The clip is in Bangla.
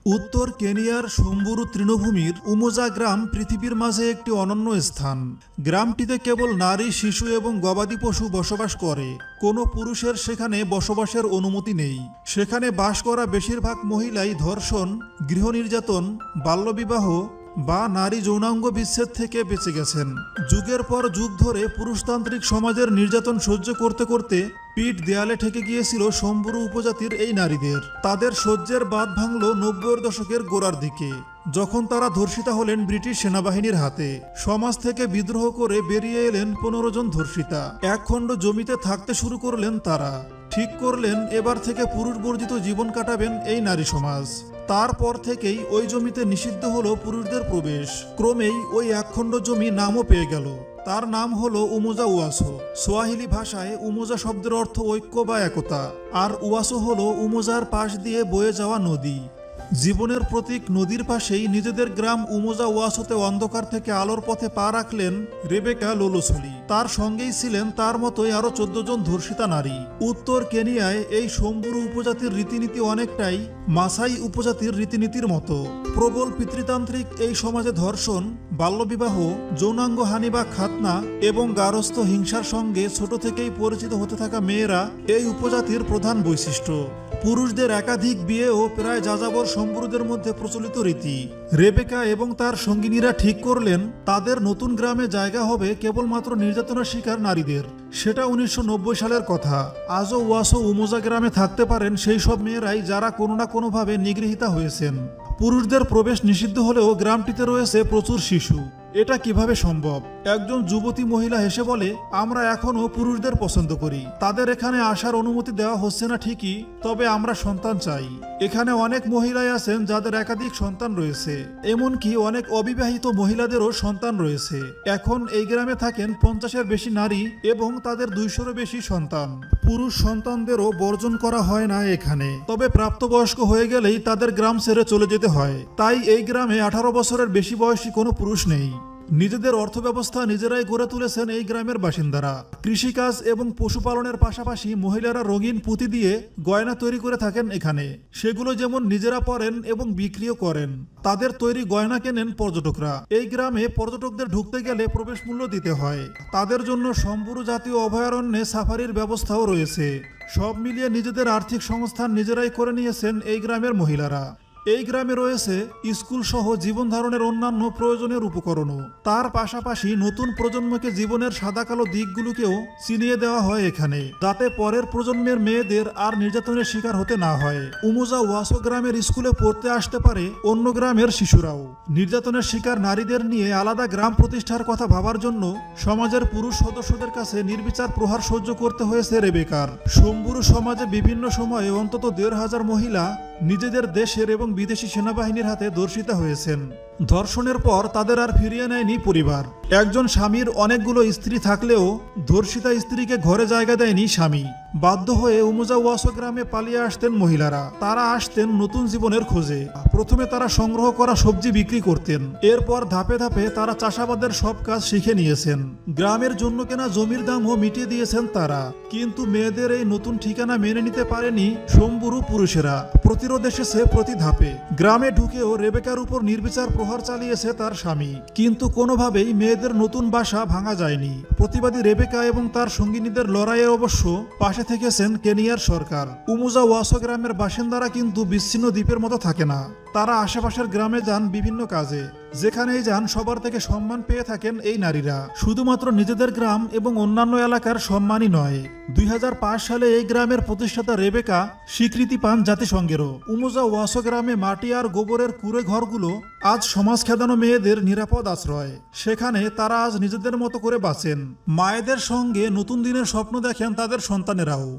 উত্তর কেনিয়ার সম্বুরু তৃণভূমির উমোজা গ্রাম পৃথিবীর মাঝে একটি অনন্য স্থান। গ্রামটিতে কেবল নারী, শিশু এবং গবাদি পশু বসবাস করে। কোনো পুরুষের সেখানে বসবাসের অনুমতি নেই। সেখানে বাস করা বেশিরভাগ মহিলাই ধর্ষণ, গৃহ নির্যাতন, বাল্যবিবাহ বা নারী যৌনাঙ্গ বিচ্ছেদ থেকে বেঁচে গেছেন। যুগের পর যুগ ধরে পুরুষতান্ত্রিক সমাজের নির্যাতন সহ্য করতে করতে পিঠ দেয়ালে ঠেকে গিয়েছিল সম্বুরু উপজাতির এই নারীদের। তাদের সহ্যের বাঁধ ভাঙল ৯০-এর দশকের গোড়ার দিকে, যখন তারা ধর্ষিতা হলেন ব্রিটিশ সেনাবাহিনীর হাতে। সমাজ থেকে বিদ্রোহ করে বেরিয়ে এলেন ১৫ জন ধর্ষিতা। একখণ্ড জমিতে থাকতে শুরু করলেন তারা। ঠিক করলেন এবার থেকে পুরুষ বর্জিত জীবন কাটাবেন এই নারী সমাজ। তারপর থেকেই ওই জমিতে নিষিদ্ধ হলো পুরুষদের প্রবেশ। ক্রমেই ওই একখণ্ড জমি নামও পেয়ে গেল। তার নাম হলো উমোজা ওয়াসো। সোয়াহিলি ভাষায় উমোজা শব্দের অর্থ ঐক্য বা একতা, আর ওয়াসো হলো উমোজার পাশ দিয়ে বয়ে যাওয়া নদী। জীবনের প্রতীক নদীর পাশেই নিজেদের গ্রাম উমোজা ওয়াসোতে অন্ধকার থেকে আলোর পথে পা রাখলেন রেবেকা লোলোসলি। তার সঙ্গেই ছিলেন তার মতোই আরো ১৪ জন ধর্ষিতা নারী। উত্তর কেনিয়ায় এই সম্বুরু উপজাতির রীতিনীতি অনেকটাই মাসাই উপজাতির রীতিনীতির মতো। প্রবল পিতৃতান্ত্রিক এই সমাজে ধর্ষণ, বাল্যবিবাহ, যৌনাঙ্গ হানি বা খাতনা এবং গার্হস্থ্য হিংসার সঙ্গে ছোট থেকেই পরিচিত হতে থাকা মেয়েরা এই উপজাতির প্রধান বৈশিষ্ট্য। পুরুষদের একাধিক বিয়ে ও প্রায় যাযাবর সম্বুরুদের মধ্যে প্রচলিত রীতি। রেবেকা এবং তার সঙ্গিনীরা ঠিক করলেন তাদের নতুন গ্রামে জায়গা হবে কেবলমাত্র নির্যাতনের শিকার নারীদের। সেটা ১৯৯০ সালের কথা। আজও ওয়াসো উমোজা গ্রামে থাকতে পারেন সেই সব মেয়েরাই যারা কোনো না কোনোভাবে নিগৃহীতা হয়েছেন। পুরুষদের প্রবেশ নিষিদ্ধ হলেও গ্রামটিতে রয়েছে প্রচুর শিশু। এটা কিভাবে সম্ভব? একজন যুবতী মহিলা হেসে বলে, আমরা এখনো পুরুষদের পছন্দ করি। তাদের এখানে আসার অনুমতি দেওয়া হচ্ছে না ঠিকই, তবে আমরা সন্তান চাই। এখানে অনেক মহিলাই আছেন যাদের একাধিক সন্তান রয়েছে, এমনকি অনেক অবিবাহিত মহিলাদেরও সন্তান রয়েছে। এখন এই গ্রামে থাকেন ৫০-এর বেশি নারী এবং তাদের ২০০-এরও বেশি সন্তান। পুরুষ সন্তানদেরও বর্জন করা হয় না এখানে, তবে প্রাপ্তবয়স্ক হয়ে গেলেই তাদের গ্রাম ছেড়ে চলে যেতে হয়। তাই এই গ্রামে ১৮ বছরের বেশি বয়সী কোনো পুরুষ নেই। নিজেদের অর্থব্যবস্থা নিজেরাই গড়ে তুলেছেন এই গ্রামের বাসিন্দারা। কৃষিকাজ এবং পশুপালনের পাশাপাশি মহিলারা রঙিন পুঁতি দিয়ে গয়না তৈরি করে থাকেন এখানে। সেগুলো যেমন নিজেরা পরেন এবং বিক্রিও করেন। তাদের তৈরি গয়না কেনেন পর্যটকরা। এই গ্রামে পর্যটকদের ঢুকতে গেলে প্রবেশ মূল্য দিতে হয়। তাদের জন্য সম্বুরু জাতীয় অভয়ারণ্যে সাফারির ব্যবস্থাও রয়েছে। সব মিলিয়ে নিজেদের আর্থিক সংস্থান নিজেরাই করে নিয়েছেন এই গ্রামের মহিলারা। এই গ্রামে রয়েছে স্কুল সহ জীবন ধারণের অন্যান্য প্রয়োজনের উপকরণও। তার পাশাপাশি নতুন প্রজন্মকে জীবনের সাদা কালো দিকগুলোকেও চিনিয়ে দেওয়া হয় এখানে, যাতে পরের প্রজন্মের মেয়েদের আর নির্যাতনের শিকার হতে না হয়। উমোজা ওয়াসো গ্রামের স্কুলে পড়তে আসতে পারে অন্য গ্রামের শিশুরাও। নির্যাতনের শিকার নারীদের নিয়ে আলাদা গ্রাম প্রতিষ্ঠার কথা ভাবার জন্য সমাজের পুরুষ সদস্যদের কাছে নির্বিচার প্রহার সহ্য করতে হয়েছে রেবেকার। সম্বুরু সমাজে বিভিন্ন সময়ে অন্তত ১৫০০ মহিলা নিজেদের দেশের এবং বিদেশি সেনাবাহিনীর হাতে ধর্ষিতা হয়েছেন। ধর্ষণের পর তাদের আর ফিরিয়ে নেয়নি পরিবার। একজন স্বামীর অনেকগুলো স্ত্রী থাকলেও ধর্ষিতা স্ত্রীকে ঘরে জায়গা দেয়নি স্বামী। বাধ্য হয়ে উমোজা ওয়াসো গ্রামে পালিয়ে আসতেন মহিলারা। তারা আসতেন নতুন জীবনের খোঁজে। প্রথমে তারা সংগ্রহ করা সবজি বিক্রি করতেন। এরপর ধাপে ধাপে তারা চাষাবাদের সব কাজ শিখে নিয়েছেন। গ্রামের জন্য কেনা জমির দামও মিটিয়ে দিয়েছেন তারা। কিন্তু মেয়েদের এই নতুন ঠিকানা মেনে নিতে পারেনি সম্বুরু পুরুষেরা। প্রতিরোধ এসেছে প্রতি ধাপে। গ্রামে ঢুকেও রেবেকার উপর নির্বিচার প্রহার চালিয়েছে তার স্বামী, কিন্তু কোনোভাবেই মেয়েদের নতুন বাসা ভাঙা যায়নি। প্রতিবাদী রেবেকা এবং তার সঙ্গিনীদের লড়াইয়ে অবশ্য পাশে থেকেছেন কেনিয়ার সরকার। উমোজা ওয়াসো গ্রামের বাসিন্দারা কিন্তু বিচ্ছিন্ন দ্বীপের মতো থাকে না। তারা আশেপাশের গ্রামে যান বিভিন্ন কাজে। যেখানেই যান সবার থেকে সম্মান পেয়ে থাকেন এই নারীরা। শুধুমাত্র নিজেদের গ্রাম এবং অন্যান্য এলাকার সম্মানই নয়, ২০০৫ সালে এই গ্রামের প্রতিষ্ঠাতা রেবেকা স্বীকৃতি পান জাতিসংঘেরও। উমোজা ওয়াসো গ্রামে মাটি আর গোবরের কুঁড়ে ঘরগুলো আজ সমাজ খেদানো মেয়েদের নিরাপদ আশ্রয়। সেখানে তারা আজ নিজেদের মতো করে বাঁচেন। মায়েদের সঙ্গে নতুন দিনের স্বপ্ন দেখেন তাদের সন্তানেরাও।